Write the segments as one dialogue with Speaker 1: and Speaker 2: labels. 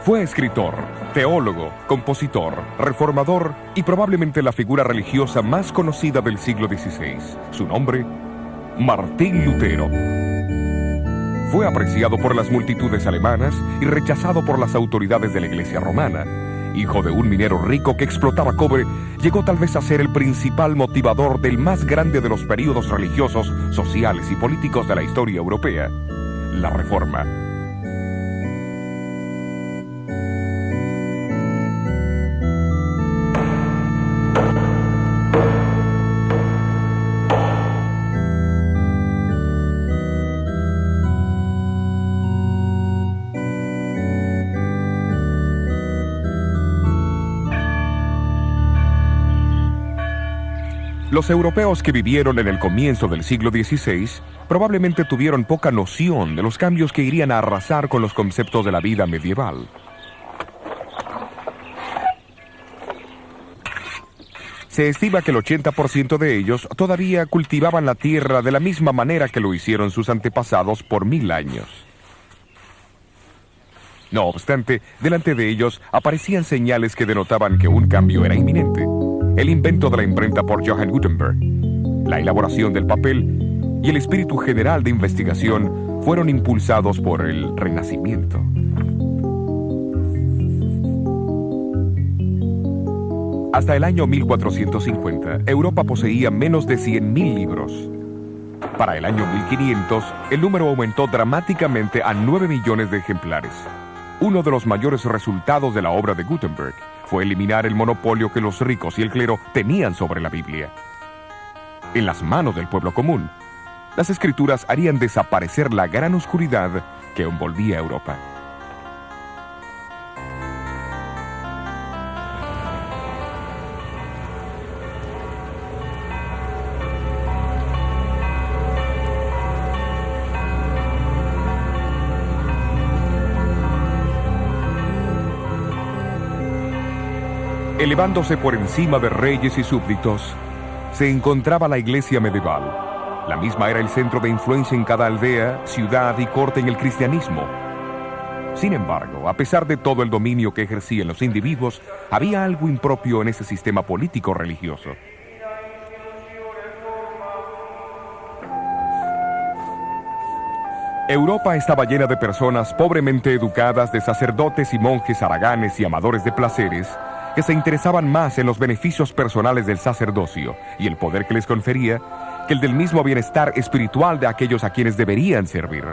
Speaker 1: Fue escritor, teólogo, compositor, reformador y probablemente la figura religiosa más conocida del siglo XVI. Su nombre, Martín Lutero. Fue apreciado por las multitudes alemanas y rechazado por las autoridades de la Iglesia romana. Hijo de un minero rico que explotaba cobre, llegó tal vez a ser el principal motivador del más grande de los períodos religiosos, sociales y políticos de la historia europea, la Reforma. Los europeos que vivieron en el comienzo del siglo XVI probablemente tuvieron poca noción de los cambios que irían a arrasar con los conceptos de la vida medieval. Se estima que el 80% de ellos todavía cultivaban la tierra de la misma manera que lo hicieron sus antepasados por 1000 años. No obstante, delante de ellos aparecían señales que denotaban que un cambio era inminente. El invento de la imprenta por Johann Gutenberg, la elaboración del papel y el espíritu general de investigación fueron impulsados por el Renacimiento. Hasta el año 1450, Europa poseía menos de 100.000 libros. Para el año 1500, el número aumentó dramáticamente a 9 millones de ejemplares. Uno de los mayores resultados de la obra de Gutenberg fue eliminar el monopolio que los ricos y el clero tenían sobre la Biblia. En las manos del pueblo común, las escrituras harían desaparecer la gran oscuridad que envolvía a Europa. Elevándose por encima de reyes y súbditos, se encontraba la iglesia medieval. La misma era el centro de influencia en cada aldea, ciudad y corte en el cristianismo. Sin embargo, a pesar de todo el dominio que ejercían los individuos, había algo impropio en ese sistema político-religioso. Europa estaba llena de personas pobremente educadas, de sacerdotes y monjes haraganes y amadores de placeres, que se interesaban más en los beneficios personales del sacerdocio y el poder que les confería que el del mismo bienestar espiritual de aquellos a quienes deberían servir.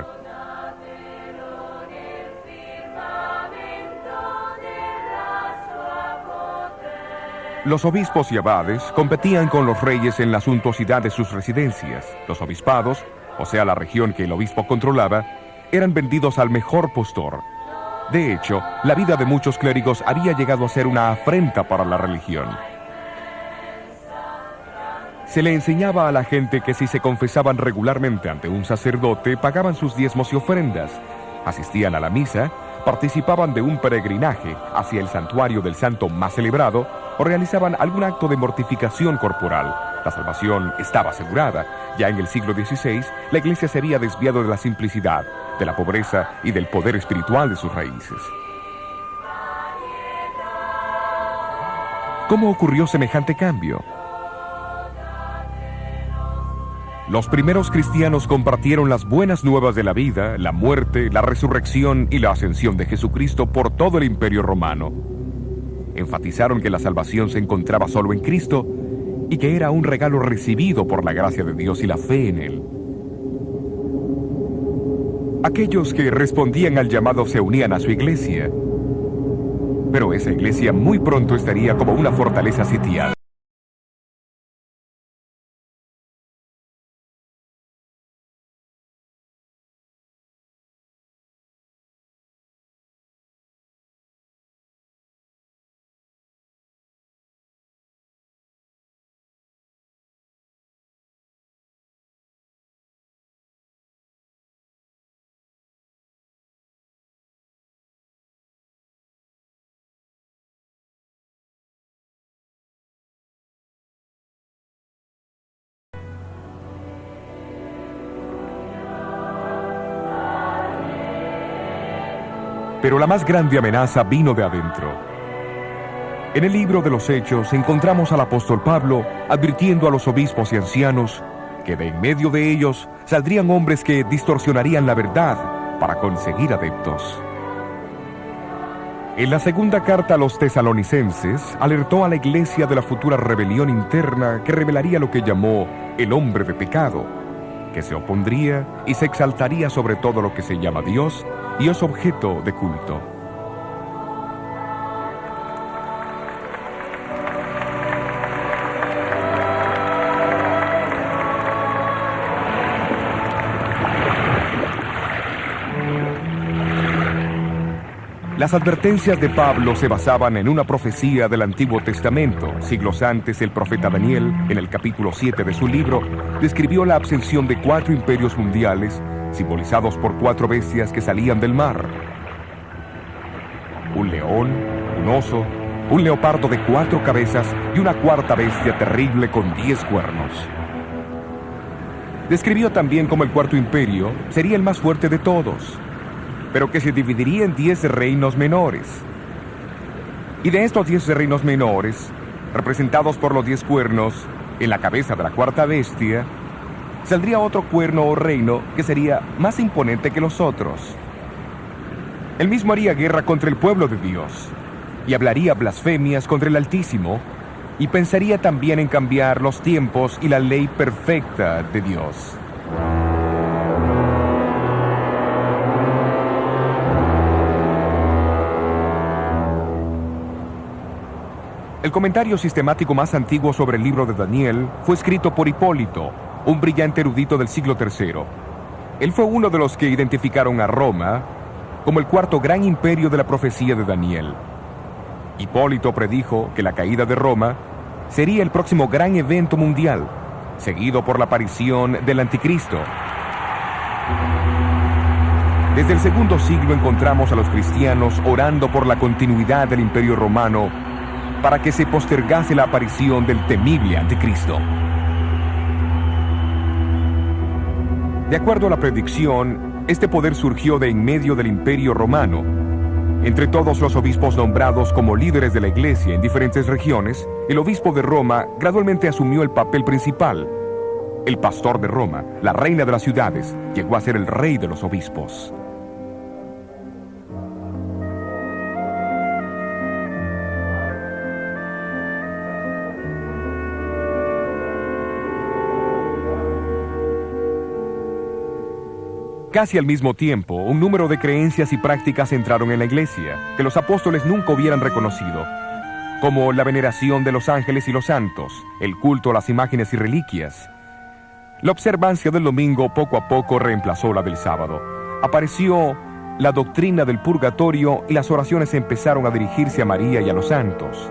Speaker 1: Los obispos y abades competían con los reyes en la suntuosidad de sus residencias. Los obispados, o sea la región que el obispo controlaba, eran vendidos al mejor postor. De hecho, la vida de muchos clérigos había llegado a ser una afrenta para la religión. Se le enseñaba a la gente que si se confesaban regularmente ante un sacerdote, pagaban sus diezmos y ofrendas, asistían a la misa, participaban de un peregrinaje hacia el santuario del santo más celebrado o realizaban algún acto de mortificación corporal. La salvación estaba asegurada. Ya en el siglo XVI, la Iglesia se había desviado de la simplicidad, de la pobreza y del poder espiritual de sus raíces. ¿Cómo ocurrió semejante cambio? Los primeros cristianos compartieron las buenas nuevas de la vida, la muerte, la resurrección y la ascensión de Jesucristo por todo el Imperio Romano. Enfatizaron que la salvación se encontraba solo en Cristo y que era un regalo recibido por la gracia de Dios y la fe en Él. Aquellos que respondían al llamado se unían a su iglesia, pero esa iglesia muy pronto estaría como una fortaleza sitiada. Pero la más grande amenaza vino de adentro. En el libro de los Hechos encontramos al apóstol Pablo advirtiendo a los obispos y ancianos que de en medio de ellos saldrían hombres que distorsionarían la verdad para conseguir adeptos. En la segunda carta a los tesalonicenses, alertó a la iglesia de la futura rebelión interna que revelaría lo que llamó el hombre de pecado, que se opondría y se exaltaría sobre todo lo que se llama Dios y es objeto de culto. Las advertencias de Pablo se basaban en una profecía del Antiguo Testamento. Siglos antes, el profeta Daniel, en el capítulo 7 de su libro, describió la ascensión de 4 imperios mundiales, simbolizados por 4 bestias que salían del mar. Un león, un oso, un leopardo de 4 cabezas y una cuarta bestia terrible con 10 cuernos. Describió también cómo el cuarto imperio sería el más fuerte de todos, pero que se dividiría en 10 reinos menores. Y de estos 10 reinos menores, representados por los 10 cuernos en la cabeza de la cuarta bestia, saldría otro cuerno o reino que sería más imponente que los otros. Él mismo haría guerra contra el pueblo de Dios, y hablaría blasfemias contra el Altísimo, y pensaría también en cambiar los tiempos y la ley perfecta de Dios. El comentario sistemático más antiguo sobre el libro de Daniel fue escrito por Hipólito, un brillante erudito del siglo III. Él fue uno de los que identificaron a Roma como el cuarto gran imperio de la profecía de Daniel. Hipólito predijo que la caída de Roma sería el próximo gran evento mundial, seguido por la aparición del Anticristo. Desde el segundo siglo encontramos a los cristianos orando por la continuidad del Imperio Romano para que se postergase la aparición del temible Anticristo. De acuerdo a la predicción, este poder surgió de en medio del Imperio Romano. Entre todos los obispos nombrados como líderes de la Iglesia en diferentes regiones, el obispo de Roma gradualmente asumió el papel principal. El pastor de Roma, la reina de las ciudades, llegó a ser el rey de los obispos. Casi al mismo tiempo, un número de creencias y prácticas entraron en la iglesia, que los apóstoles nunca hubieran reconocido, como la veneración de los ángeles y los santos, el culto a las imágenes y reliquias. La observancia del domingo poco a poco reemplazó la del sábado. Apareció la doctrina del purgatorio y las oraciones empezaron a dirigirse a María y a los santos.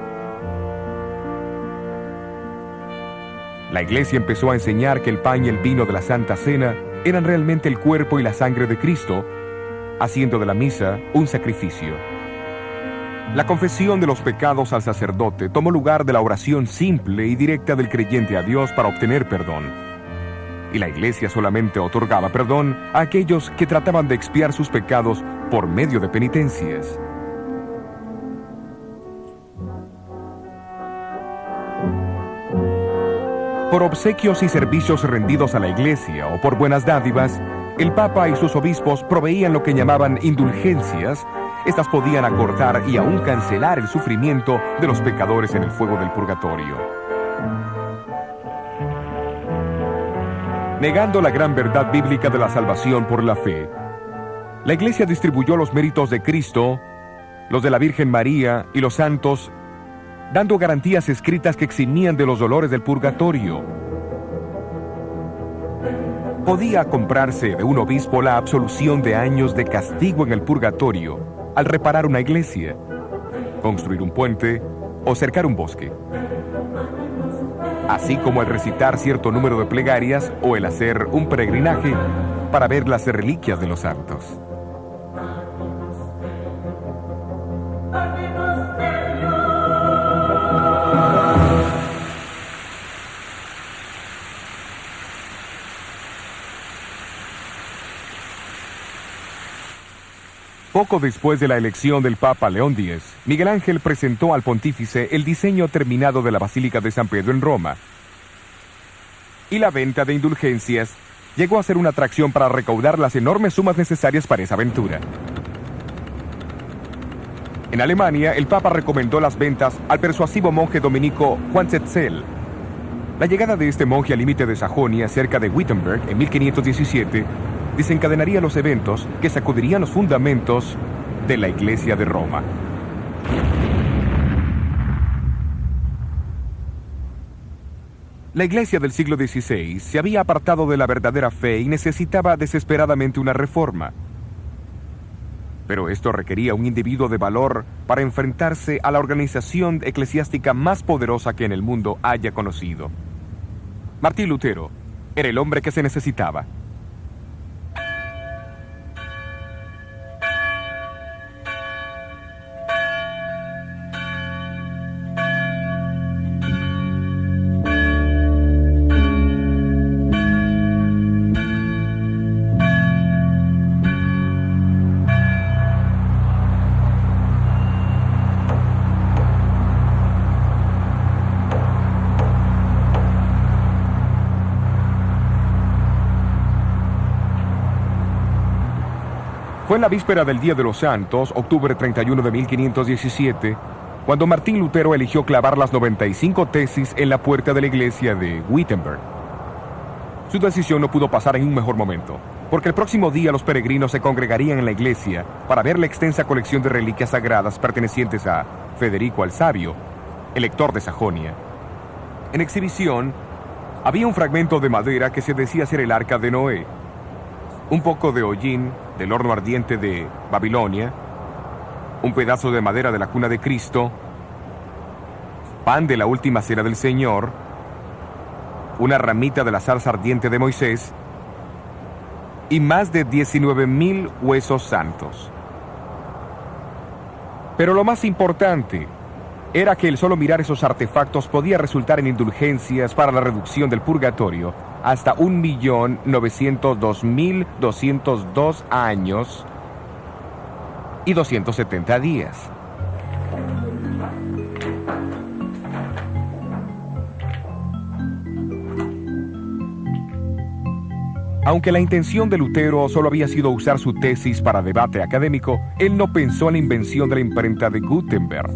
Speaker 1: La iglesia empezó a enseñar que el pan y el vino de la Santa Cena eran realmente el cuerpo y la sangre de Cristo, haciendo de la misa un sacrificio. La confesión de los pecados al sacerdote tomó lugar de la oración simple y directa del creyente a Dios para obtener perdón. Y la iglesia solamente otorgaba perdón a aquellos que trataban de expiar sus pecados por medio de penitencias. Por obsequios y servicios rendidos a la iglesia o por buenas dádivas, el Papa y sus obispos proveían lo que llamaban indulgencias. Estas podían acortar y aún cancelar el sufrimiento de los pecadores en el fuego del purgatorio. Negando la gran verdad bíblica de la salvación por la fe, la iglesia distribuyó los méritos de Cristo, los de la Virgen María y los santos, dando garantías escritas que eximían de los dolores del purgatorio. Podía comprarse de un obispo la absolución de años de castigo en el purgatorio al reparar una iglesia, construir un puente o cercar un bosque, así como al recitar cierto número de plegarias o el hacer un peregrinaje para ver las reliquias de los santos. Poco después de la elección del Papa León X, Miguel Ángel presentó al pontífice el diseño terminado de la Basílica de San Pedro en Roma. Y la venta de indulgencias llegó a ser una atracción para recaudar las enormes sumas necesarias para esa aventura. En Alemania, el Papa recomendó las ventas al persuasivo monje dominico Juan Tetzel. La llegada de este monje al límite de Sajonia, cerca de Wittenberg, en 1517, desencadenaría los eventos que sacudirían los fundamentos de la Iglesia de Roma. La Iglesia del siglo XVI se había apartado de la verdadera fe y necesitaba desesperadamente una reforma. Pero esto requería un individuo de valor para enfrentarse a la organización eclesiástica más poderosa que en el mundo haya conocido. Martín Lutero era el hombre que se necesitaba. Fue en la víspera del Día de los Santos, octubre 31 de 1517, cuando Martín Lutero eligió clavar las 95 tesis en la puerta de la iglesia de Wittenberg. Su decisión no pudo pasar en un mejor momento, porque el próximo día los peregrinos se congregarían en la iglesia para ver la extensa colección de reliquias sagradas pertenecientes a Federico el Sabio, elector de Sajonia. En exhibición, había un fragmento de madera que se decía ser el arca de Noé, un poco de hollín del horno ardiente de Babilonia, un pedazo de madera de la cuna de Cristo, pan de la última cena del Señor, una ramita de la zarza ardiente de Moisés y más de 19,000 huesos santos. Pero lo más importante era que el solo mirar esos artefactos podía resultar en indulgencias para la reducción del purgatorio hasta 1.902.202 años y 270 días. Aunque la intención de Lutero solo había sido usar su tesis para debate académico, él no pensó en la invención de la imprenta de Gutenberg.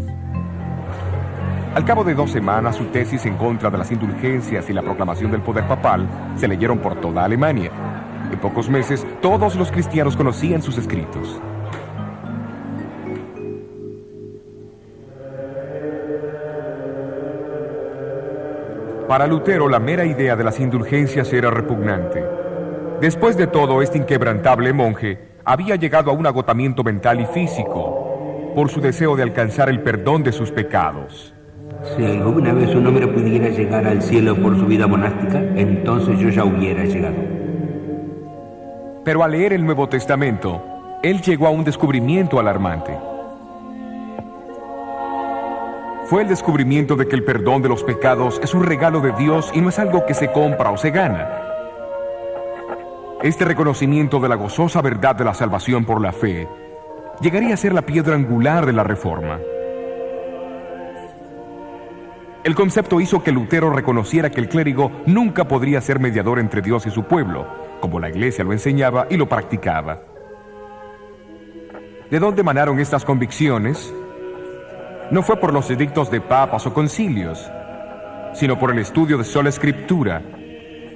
Speaker 1: Al cabo de 2 semanas, su tesis en contra de las indulgencias y la proclamación del poder papal se leyeron por toda Alemania. En pocos meses, todos los cristianos conocían sus escritos. Para Lutero, la mera idea de las indulgencias era repugnante. Después de todo, este inquebrantable monje había llegado a un agotamiento mental y físico por su deseo de alcanzar el perdón de sus pecados.
Speaker 2: Si alguna vez un hombre pudiera llegar al cielo por su vida monástica, entonces yo ya hubiera llegado.
Speaker 1: Pero al leer el Nuevo Testamento, él llegó a un descubrimiento alarmante. Fue el descubrimiento de que el perdón de los pecados es un regalo de Dios y no es algo que se compra o se gana. Este reconocimiento de la gozosa verdad de la salvación por la fe llegaría a ser la piedra angular de la Reforma. El concepto hizo que Lutero reconociera que el clérigo nunca podría ser mediador entre Dios y su pueblo, como la Iglesia lo enseñaba y lo practicaba. ¿De dónde emanaron estas convicciones? No fue por los edictos de papas o concilios, sino por el estudio de sola escritura,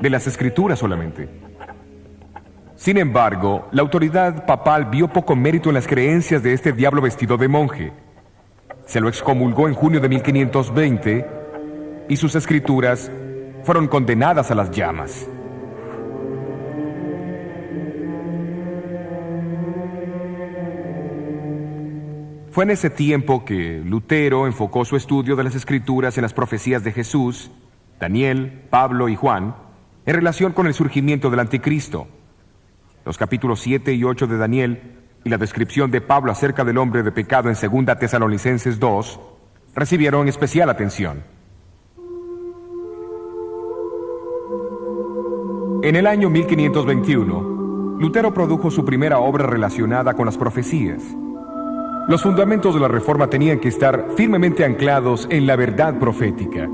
Speaker 1: de las escrituras solamente. Sin embargo, la autoridad papal vio poco mérito en las creencias de este diablo vestido de monje. Se lo excomulgó en junio de 1520 y sus escrituras fueron condenadas a las llamas. Fue en ese tiempo que Lutero enfocó su estudio de las escrituras en las profecías de Jesús, Daniel, Pablo y Juan, en relación con el surgimiento del anticristo. Los capítulos 7 y 8 de Daniel y la descripción de Pablo acerca del hombre de pecado en 2 Tesalonicenses 2 recibieron especial atención. En el año 1521, Lutero produjo su primera obra relacionada con las profecías. Los fundamentos de la Reforma tenían que estar firmemente anclados en la verdad profética.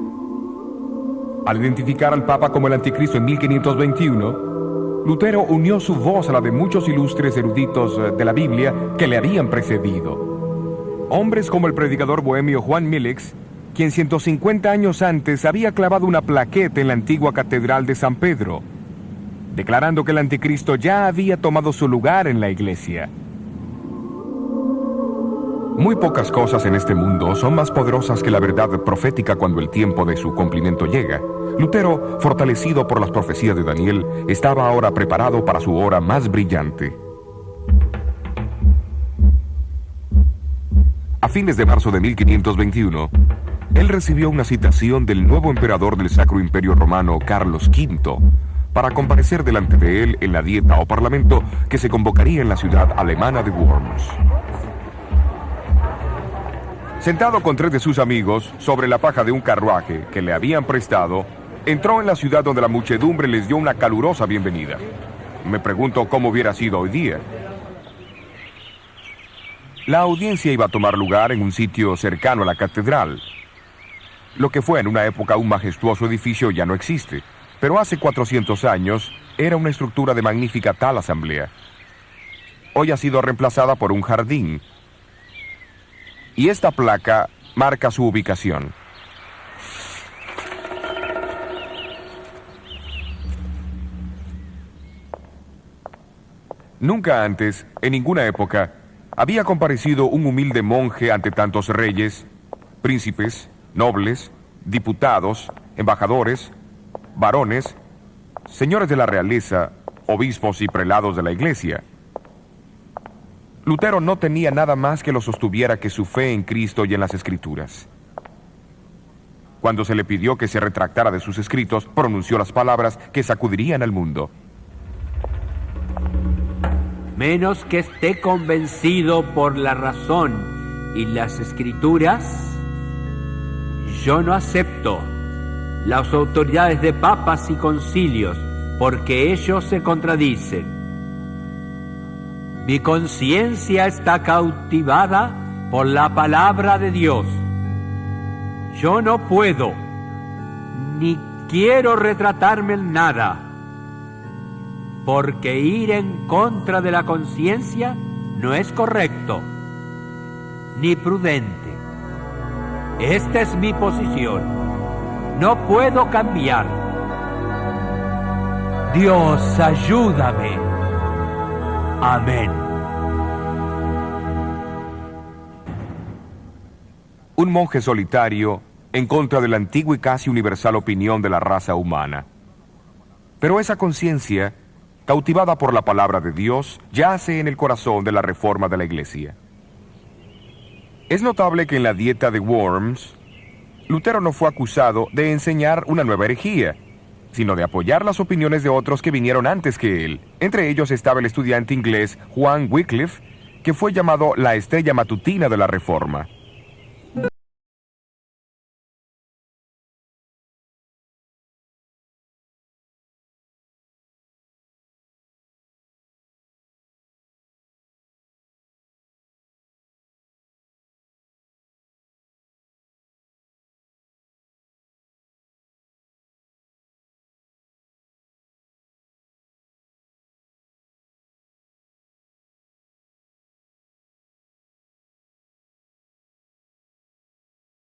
Speaker 1: Al identificar al Papa como el Anticristo en 1521, Lutero unió su voz a la de muchos ilustres eruditos de la Biblia que le habían precedido. Hombres como el predicador bohemio Juan Milix, quien 150 años antes había clavado una plaqueta en la antigua catedral de San Pedro, declarando que el Anticristo ya había tomado su lugar en la iglesia. Muy pocas cosas en este mundo son más poderosas que la verdad profética cuando el tiempo de su cumplimiento llega. Lutero, fortalecido por las profecías de Daniel, estaba ahora preparado para su hora más brillante. A fines de marzo de 1521, él recibió una citación del nuevo emperador del Sacro Imperio Romano, Carlos V, para comparecer delante de él en la dieta o parlamento que se convocaría en la ciudad alemana de Worms. Sentado con 3 de sus amigos sobre la paja de un carruaje que le habían prestado, entró en la ciudad donde la muchedumbre les dio una calurosa bienvenida. Me pregunto cómo hubiera sido hoy día. La audiencia iba a tomar lugar en un sitio cercano a la catedral. Lo que fue en una época un majestuoso edificio ya no existe, pero hace 400 años era una estructura de magnífica tal asamblea. Hoy ha sido reemplazada por un jardín, y esta placa marca su ubicación. Nunca antes, en ninguna época, había comparecido un humilde monje ante tantos reyes, príncipes, nobles, diputados, embajadores, varones, señores de la realeza, obispos y prelados de la iglesia. Lutero no tenía nada más que lo sostuviera que su fe en Cristo y en las Escrituras. Cuando se le pidió que se retractara de sus escritos, pronunció las palabras que sacudirían al mundo.
Speaker 2: Menos que esté convencido por la razón y las Escrituras, yo no acepto las autoridades de papas y concilios, porque ellos se contradicen. Mi conciencia está cautivada por la palabra de Dios. Yo no puedo, ni quiero retratarme en nada, porque ir en contra de la conciencia no es correcto, ni prudente. Esta es mi posición. No puedo cambiar. Dios, ayúdame. Amén.
Speaker 1: Un monje solitario en contra de la antigua y casi universal opinión de la raza humana. Pero esa conciencia, cautivada por la palabra de Dios, yace en el corazón de la reforma de la Iglesia. Es notable que en la dieta de Worms, Lutero no fue acusado de enseñar una nueva herejía, sino de apoyar las opiniones de otros que vinieron antes que él. Entre ellos estaba el estudiante inglés Juan Wycliffe, que fue llamado la estrella matutina de la Reforma.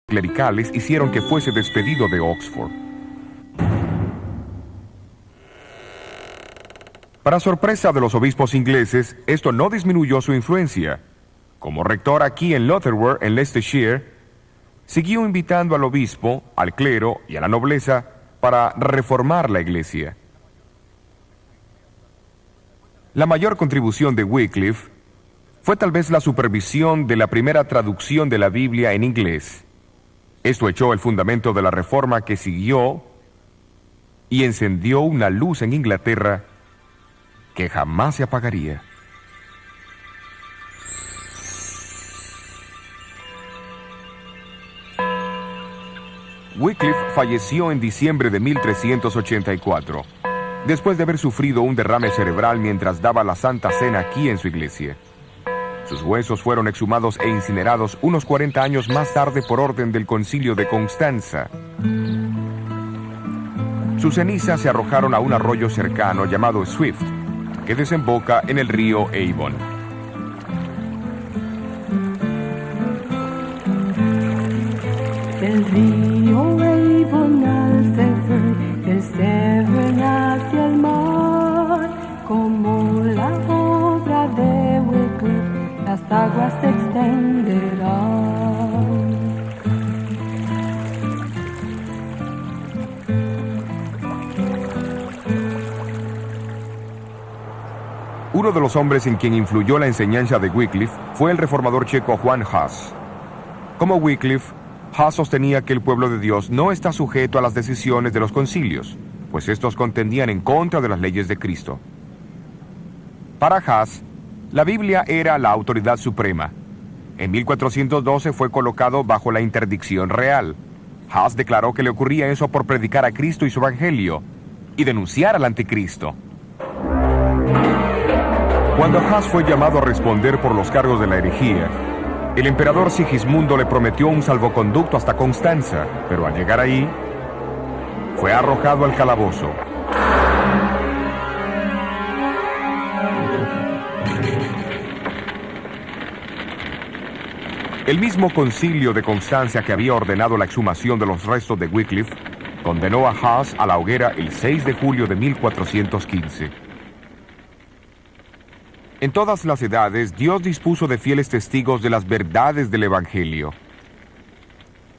Speaker 1: Clericales hicieron que fuese despedido de Oxford. Para sorpresa de los obispos ingleses, esto no disminuyó su influencia. Como rector aquí en Lutterworth, en Leicestershire, siguió invitando al obispo, al clero y a la nobleza para reformar la iglesia. La mayor contribución de Wycliffe fue tal vez la supervisión de la primera traducción de la Biblia en inglés. Esto echó el fundamento de la reforma que siguió y encendió una luz en Inglaterra que jamás se apagaría. Wycliffe falleció en diciembre de 1384. después de haber sufrido un derrame cerebral mientras daba la Santa Cena aquí en su iglesia. Sus huesos fueron exhumados e incinerados unos 40 años más tarde por orden del Concilio de Constanza. Sus cenizas se arrojaron a un arroyo cercano llamado Swift, que desemboca en el río Avon.
Speaker 3: El río Avon al Severn, el Severn hacia el mar, como la obra de Wycliffe, las aguas se extenderán.
Speaker 1: Uno de los hombres en quien influyó la enseñanza de Wycliffe fue el reformador checo Juan Hus. Como Wycliffe, Hus sostenía que el pueblo de Dios no está sujeto a las decisiones de los concilios, pues estos contendían en contra de las leyes de Cristo. Para Hus, la Biblia era la autoridad suprema. En 1412 fue colocado bajo la interdicción real. Hus declaró que le ocurría eso por predicar a Cristo y su evangelio y denunciar al anticristo. Cuando Hus fue llamado a responder por los cargos de la herejía, el emperador Sigismundo le prometió un salvoconducto hasta Constanza, pero al llegar ahí, fue arrojado al calabozo. El mismo concilio de Constanza que había ordenado la exhumación de los restos de Wycliffe, condenó a Hus a la hoguera el 6 de julio de 1415. En todas las edades, Dios dispuso de fieles testigos de las verdades del Evangelio.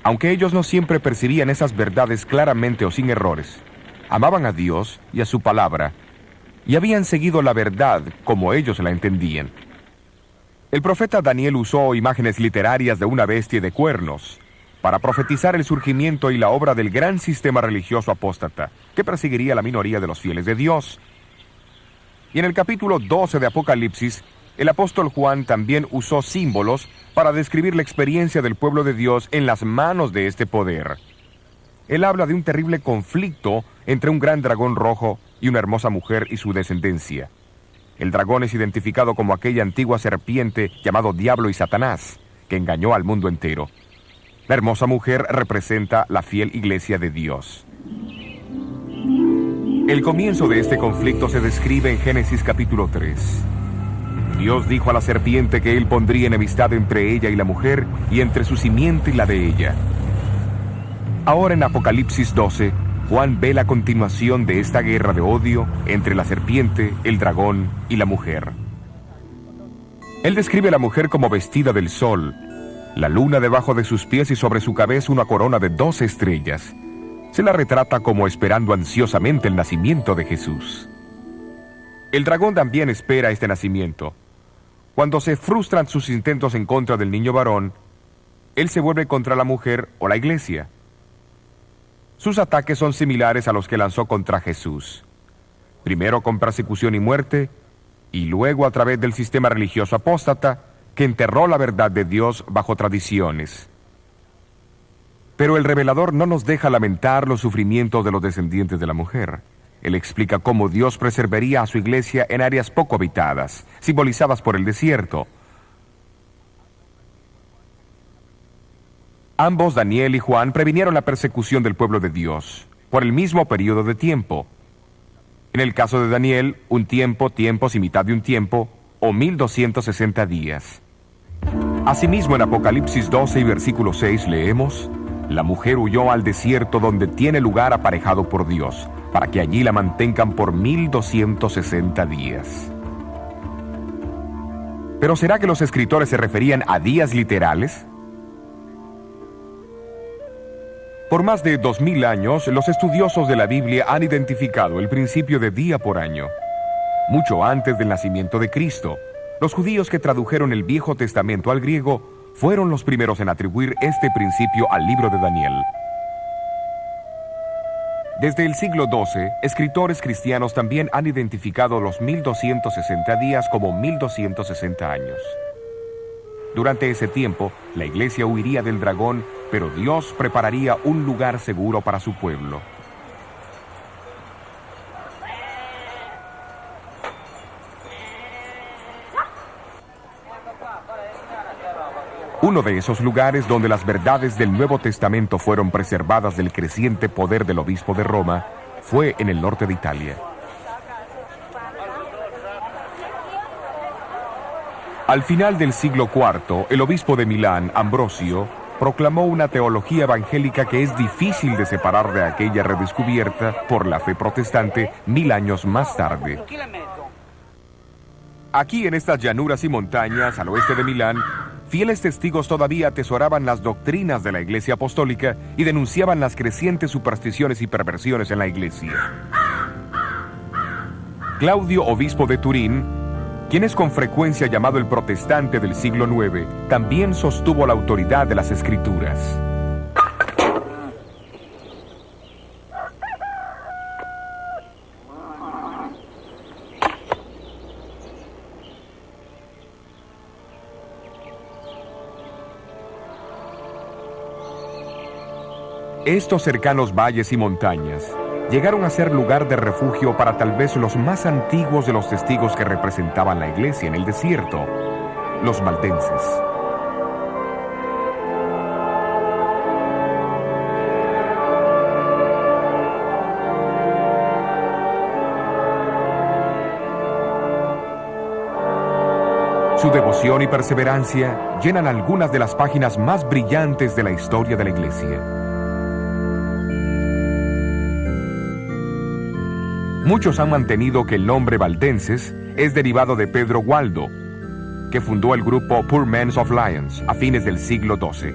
Speaker 1: Aunque ellos no siempre percibían esas verdades claramente o sin errores, amaban a Dios y a su palabra, y habían seguido la verdad como ellos la entendían. El profeta Daniel usó imágenes literarias de una bestia y de cuernos para profetizar el surgimiento y la obra del gran sistema religioso apóstata que perseguiría a la minoría de los fieles de Dios. Y en el capítulo 12 de Apocalipsis, el apóstol Juan también usó símbolos para describir la experiencia del pueblo de Dios en las manos de este poder. Él habla de un terrible conflicto entre un gran dragón rojo y una hermosa mujer y su descendencia. El dragón es identificado como aquella antigua serpiente llamado Diablo y Satanás, que engañó al mundo entero. La hermosa mujer representa la fiel iglesia de Dios. El comienzo de este conflicto se describe en Génesis capítulo 3. Dios dijo a la serpiente que él pondría enemistad entre ella y la mujer, y entre su simiente y la de ella. Ahora en Apocalipsis 12, Juan ve la continuación de esta guerra de odio entre la serpiente, el dragón y la mujer. Él describe a la mujer como vestida del sol, la luna debajo de sus pies y sobre su cabeza una corona de 12 estrellas. Se la retrata como esperando ansiosamente el nacimiento de Jesús. El dragón también espera este nacimiento. Cuando se frustran sus intentos en contra del niño varón, él se vuelve contra la mujer o la iglesia. Sus ataques son similares a los que lanzó contra Jesús. Primero con persecución y muerte, y luego a través del sistema religioso apóstata que enterró la verdad de Dios bajo tradiciones. Pero el revelador no nos deja lamentar los sufrimientos de los descendientes de la mujer. Él explica cómo Dios preservaría a su iglesia en áreas poco habitadas, simbolizadas por el desierto. Ambos, Daniel y Juan, previnieron la persecución del pueblo de Dios por el mismo periodo de tiempo. En el caso de Daniel, un tiempo, tiempos y mitad de un tiempo, o 1260 días. Asimismo, en Apocalipsis 12 y versículo 6 leemos: la mujer huyó al desierto donde tiene lugar aparejado por Dios, para que allí la mantengan por 1260 días. ¿Pero será que los escritores se referían a días literales? Por más de 2000 años, los estudiosos de la Biblia han identificado el principio de día por año. Mucho antes del nacimiento de Cristo, los judíos que tradujeron el Viejo Testamento al griego fueron los primeros en atribuir este principio al libro de Daniel. Desde el siglo XII, escritores cristianos también han identificado los 1260 días como 1260 años. Durante ese tiempo, la iglesia huiría del dragón, pero Dios prepararía un lugar seguro para su pueblo. Uno de esos lugares donde las verdades del Nuevo Testamento fueron preservadas del creciente poder del obispo de Roma fue en el norte de Italia. Al final del siglo IV, el obispo de Milán, Ambrosio, proclamó una teología evangélica que es difícil de separar de aquella redescubierta por la fe protestante 1000 años más tarde. Aquí en estas llanuras y montañas al oeste de Milán, fieles testigos todavía atesoraban las doctrinas de la Iglesia Apostólica y denunciaban las crecientes supersticiones y perversiones en la Iglesia. Claudio, obispo de Turín, quien es con frecuencia llamado el protestante del siglo IX, también sostuvo la autoridad de las Escrituras. Estos cercanos valles y montañas llegaron a ser lugar de refugio para tal vez los más antiguos de los testigos que representaban la iglesia en el desierto, los valdenses. Su devoción y perseverancia llenan algunas de las páginas más brillantes de la historia de la iglesia. Muchos han mantenido que el nombre valdenses es derivado de Pedro Gualdo, que fundó el grupo Poor Men's of Lyons a fines del siglo XII.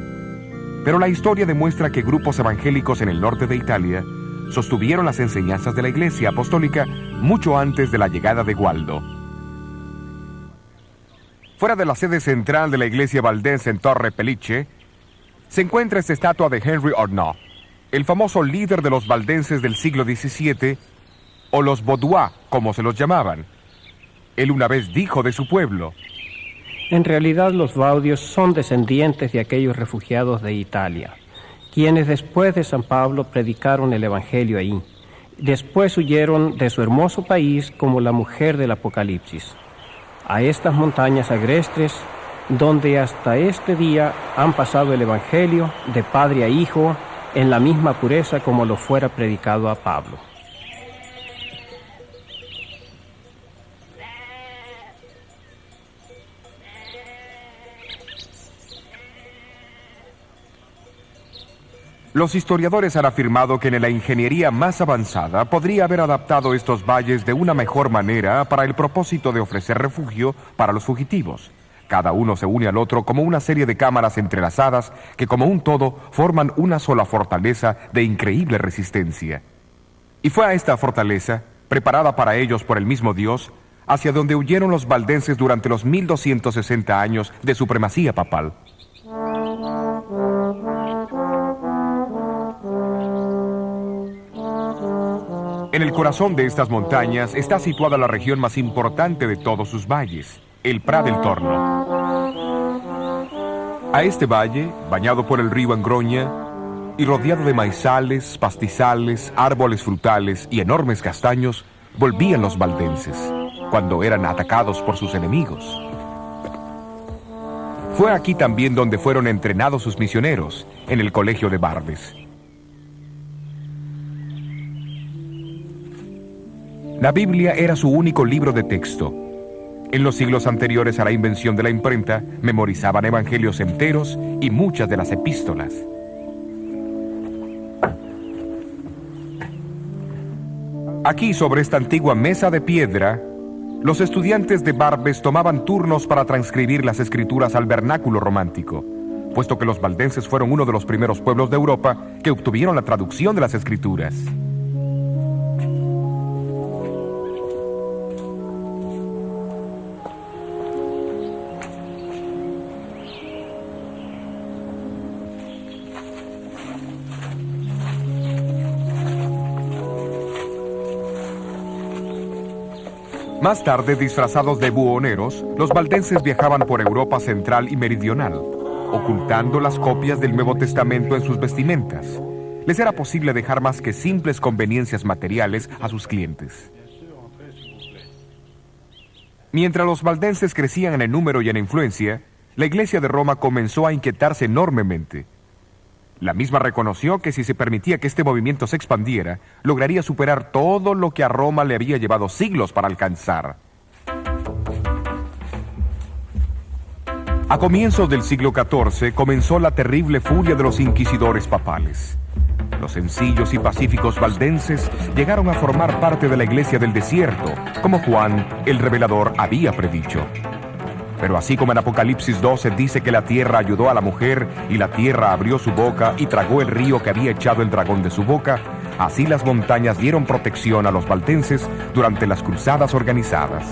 Speaker 1: Pero la historia demuestra que grupos evangélicos en el norte de Italia sostuvieron las enseñanzas de la Iglesia Apostólica mucho antes de la llegada de Gualdo. Fuera de la sede central de la iglesia valdense en Torre Pellice, se encuentra esta estatua de Henry Arnault, el famoso líder de los valdenses del siglo XVII, o los Vaudois, como se los llamaban. Él una vez dijo de su pueblo:
Speaker 4: en realidad los Vaudios son descendientes de aquellos refugiados de Italia, quienes después de San Pablo predicaron el Evangelio ahí. Después huyeron de su hermoso país como la mujer del Apocalipsis, a estas montañas agrestres, donde hasta este día han pasado el Evangelio de padre a hijo en la misma pureza como lo fuera predicado a Pablo.
Speaker 1: Los historiadores han afirmado que en la ingeniería más avanzada podría haber adaptado estos valles de una mejor manera para el propósito de ofrecer refugio para los fugitivos. Cada uno se une al otro como una serie de cámaras entrelazadas que como un todo forman una sola fortaleza de increíble resistencia. Y fue a esta fortaleza, preparada para ellos por el mismo Dios, hacia donde huyeron los valdenses durante los 1260 años de supremacía papal. En el corazón de estas montañas está situada la región más importante de todos sus valles, el Prat del Torno. A este valle, bañado por el río Angroña y rodeado de maizales, pastizales, árboles frutales y enormes castaños, volvían los valdenses, cuando eran atacados por sus enemigos. Fue aquí también donde fueron entrenados sus misioneros, en el colegio de Barbes. La Biblia era su único libro de texto. En los siglos anteriores a la invención de la imprenta, memorizaban evangelios enteros y muchas de las epístolas. Aquí, sobre esta antigua mesa de piedra, los estudiantes de Barbes tomaban turnos para transcribir las escrituras al vernáculo romántico, puesto que los valdenses fueron uno de los primeros pueblos de Europa que obtuvieron la traducción de las escrituras. Más tarde, disfrazados de buhoneros, los valdenses viajaban por Europa central y meridional, ocultando las copias del Nuevo Testamento en sus vestimentas. Les era posible dejar más que simples conveniencias materiales a sus clientes. Mientras los valdenses crecían en el número y en influencia, la Iglesia de Roma comenzó a inquietarse enormemente. La misma reconoció que si se permitía que este movimiento se expandiera, lograría superar todo lo que a Roma le había llevado siglos para alcanzar. A comienzos del siglo XIV comenzó la terrible furia de los inquisidores papales. Los sencillos y pacíficos valdenses llegaron a formar parte de la Iglesia del Desierto, como Juan el Revelador había predicho. Pero así como en Apocalipsis 12 dice que la tierra ayudó a la mujer y la tierra abrió su boca y tragó el río que había echado el dragón de su boca, así las montañas dieron protección a los valdenses durante las cruzadas organizadas.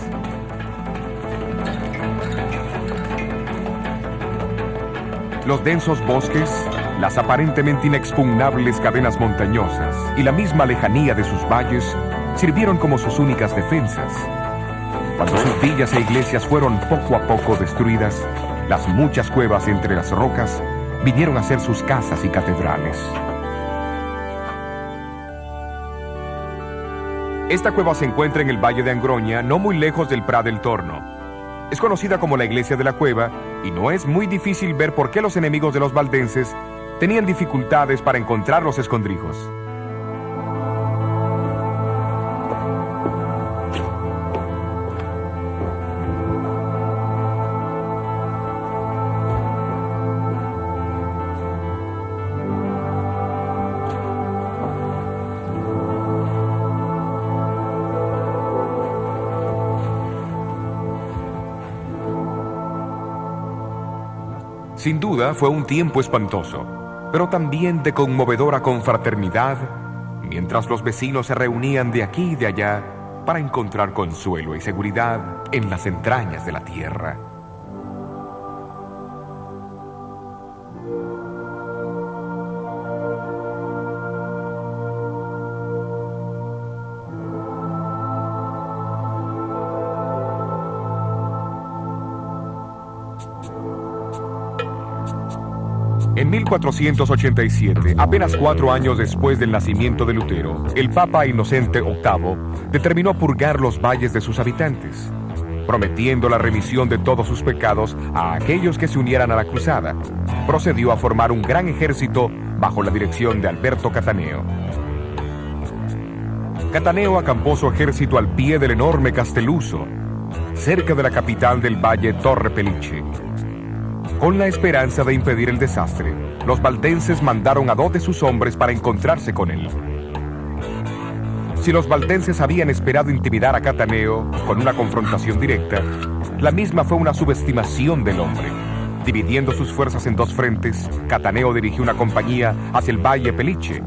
Speaker 1: Los densos bosques, las aparentemente inexpugnables cadenas montañosas y la misma lejanía de sus valles sirvieron como sus únicas defensas. Cuando sus villas e iglesias fueron poco a poco destruidas, las muchas cuevas entre las rocas vinieron a ser sus casas y catedrales. Esta cueva se encuentra en el Valle de Angroña, no muy lejos del Prat del Torno. Es conocida como la Iglesia de la Cueva y no es muy difícil ver por qué los enemigos de los valdenses tenían dificultades para encontrar los escondrijos. Sin duda fue un tiempo espantoso, pero también de conmovedora confraternidad, mientras los vecinos se reunían de aquí y de allá para encontrar consuelo y seguridad en las entrañas de la tierra. En 1487, apenas 4 años después del nacimiento de Lutero, el Papa Inocente VIII determinó purgar los valles de sus habitantes, prometiendo la remisión de todos sus pecados a aquellos que se unieran a la cruzada. Procedió a formar un gran ejército bajo la dirección de Alberto Cataneo. Cataneo acampó su ejército al pie del enorme Castelluso, cerca de la capital del valle Torre Pellice. Con la esperanza de impedir el desastre, los valdenses mandaron a 2 de sus hombres para encontrarse con él. Si los valdenses habían esperado intimidar a Cataneo con una confrontación directa, la misma fue una subestimación del hombre. Dividiendo sus fuerzas en 2 frentes, Cataneo dirigió una compañía hacia el valle Pellice,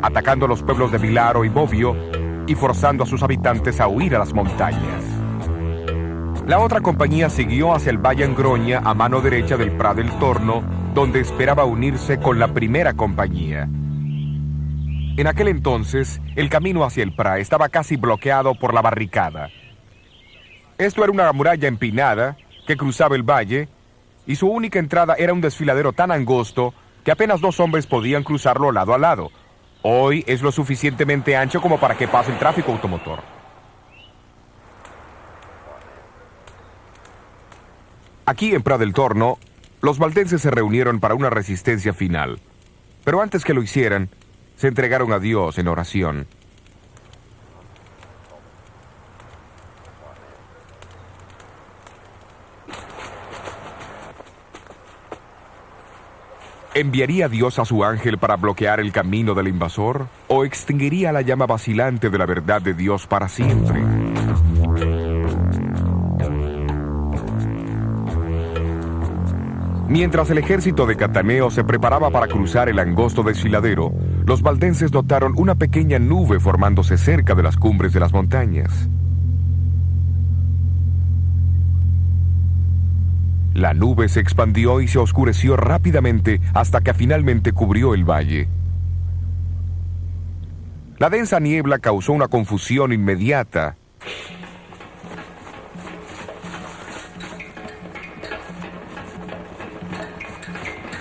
Speaker 1: atacando los pueblos de Vilaro y Bobbio y forzando a sus habitantes a huir a las montañas. La otra compañía siguió hacia el Valle Angroña a mano derecha del Prat del Torno, donde esperaba unirse con la primera compañía. En aquel entonces, el camino hacia el Prat estaba casi bloqueado por la barricada. Esto era una muralla empinada que cruzaba el valle, y su única entrada era un desfiladero tan angosto que apenas 2 hombres podían cruzarlo lado a lado. Hoy es lo suficientemente ancho como para que pase el tráfico automotor. Aquí en Prat del Torno, los valdenses se reunieron para una resistencia final. Pero antes que lo hicieran, se entregaron a Dios en oración. ¿Enviaría Dios a su ángel para bloquear el camino del invasor? ¿O extinguiría la llama vacilante de la verdad de Dios para siempre? Mientras el ejército de Cataneo se preparaba para cruzar el angosto desfiladero, los valdenses notaron una pequeña nube formándose cerca de las cumbres de las montañas. La nube se expandió y se oscureció rápidamente hasta que finalmente cubrió el valle. La densa niebla causó una confusión inmediata.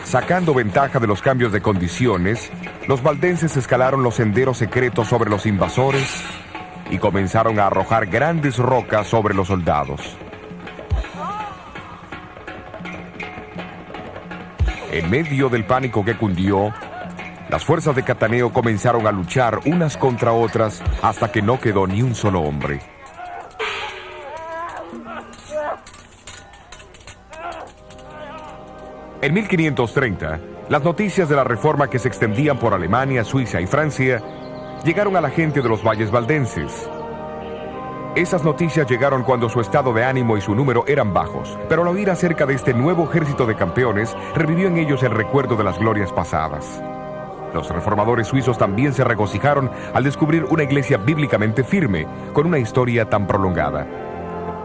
Speaker 1: Sacando ventaja de los cambios de condiciones, los valdenses escalaron los senderos secretos sobre los invasores y comenzaron a arrojar grandes rocas sobre los soldados. En medio del pánico que cundió, las fuerzas de Cataneo comenzaron a luchar unas contra otras hasta que no quedó ni un solo hombre. En 1530, las noticias de la reforma que se extendían por Alemania, Suiza y Francia llegaron a la gente de los valles valdenses. Esas noticias llegaron cuando su estado de ánimo y su número eran bajos, pero al oír acerca de este nuevo ejército de campeones, revivió en ellos el recuerdo de las glorias pasadas. Los reformadores suizos también se regocijaron al descubrir una iglesia bíblicamente firme, con una historia tan prolongada.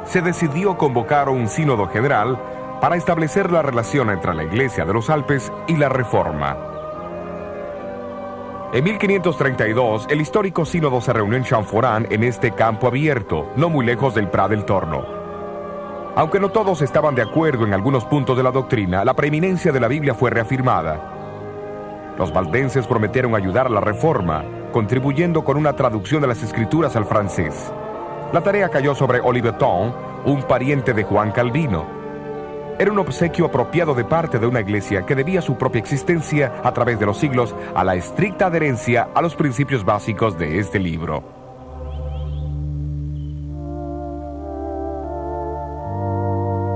Speaker 1: Se decidió convocar un sínodo general para establecer la relación entre la Iglesia de los Alpes y la Reforma. En 1532, el histórico sínodo se reunió en Champforán, en este campo abierto, no muy lejos del Prat del Torno. Aunque no todos estaban de acuerdo en algunos puntos de la doctrina, la preeminencia de la Biblia fue reafirmada. Los valdenses prometieron ayudar a la Reforma, contribuyendo con una traducción de las Escrituras al francés. La tarea cayó sobre Oliveton, un pariente de Juan Calvino. Era un obsequio apropiado de parte de una iglesia que debía su propia existencia a través de los siglos a la estricta adherencia a los principios básicos de este libro.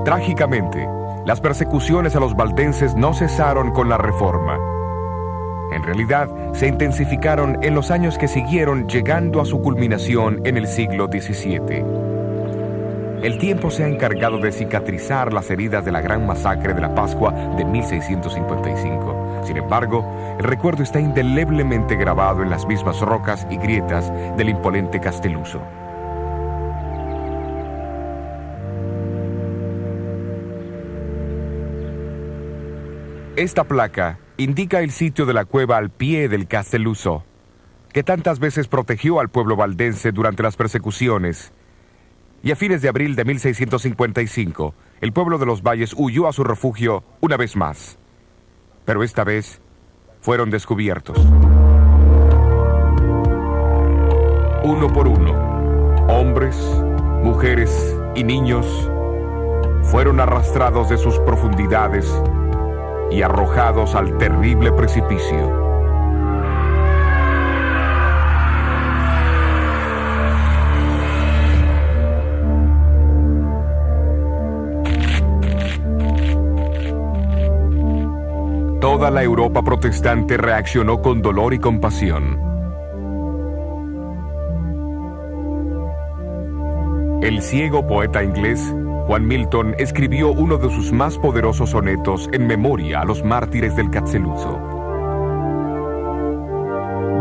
Speaker 1: Trágicamente, las persecuciones a los valdenses no cesaron con la Reforma. En realidad, se intensificaron en los años que siguieron, llegando a su culminación en el siglo XVII. El tiempo se ha encargado de cicatrizar las heridas de la gran masacre de la Pascua de 1655. Sin embargo, el recuerdo está indeleblemente grabado en las mismas rocas y grietas del imponente Castelluso. Esta placa indica el sitio de la cueva al pie del Castelluso, que tantas veces protegió al pueblo valdense durante las persecuciones. Y a fines de abril de 1655, el pueblo de los valles huyó a su refugio una vez más. Pero esta vez fueron descubiertos. Uno por uno, hombres, mujeres y niños fueron arrastrados de sus profundidades y arrojados al terrible precipicio. Toda la Europa protestante reaccionó con dolor y compasión. El ciego poeta inglés Juan Milton escribió uno de sus más poderosos sonetos en memoria a los mártires del Castelluso.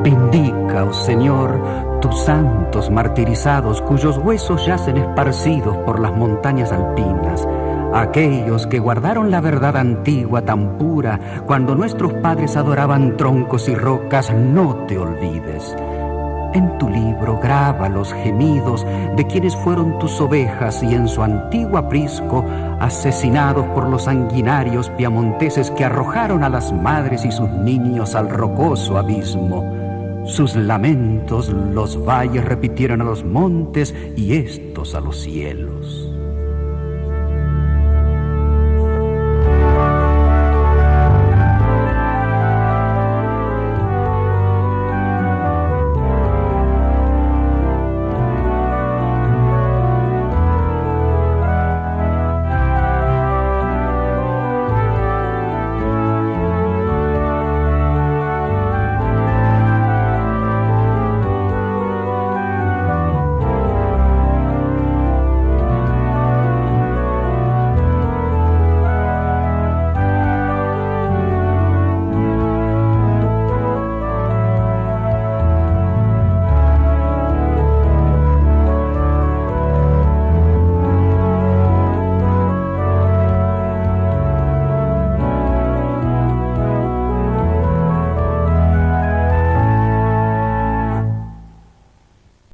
Speaker 5: Vindica, oh Señor, tus santos martirizados, cuyos huesos yacen esparcidos por las montañas alpinas, aquellos que guardaron la verdad antigua tan pura, cuando nuestros padres adoraban troncos y rocas, no te olvides. En tu libro graba los gemidos de quienes fueron tus ovejas y en su antiguo aprisco asesinados por los sanguinarios piamonteses que arrojaron a las madres y sus niños al rocoso abismo. Sus lamentos los valles repitieron a los montes y estos a los cielos.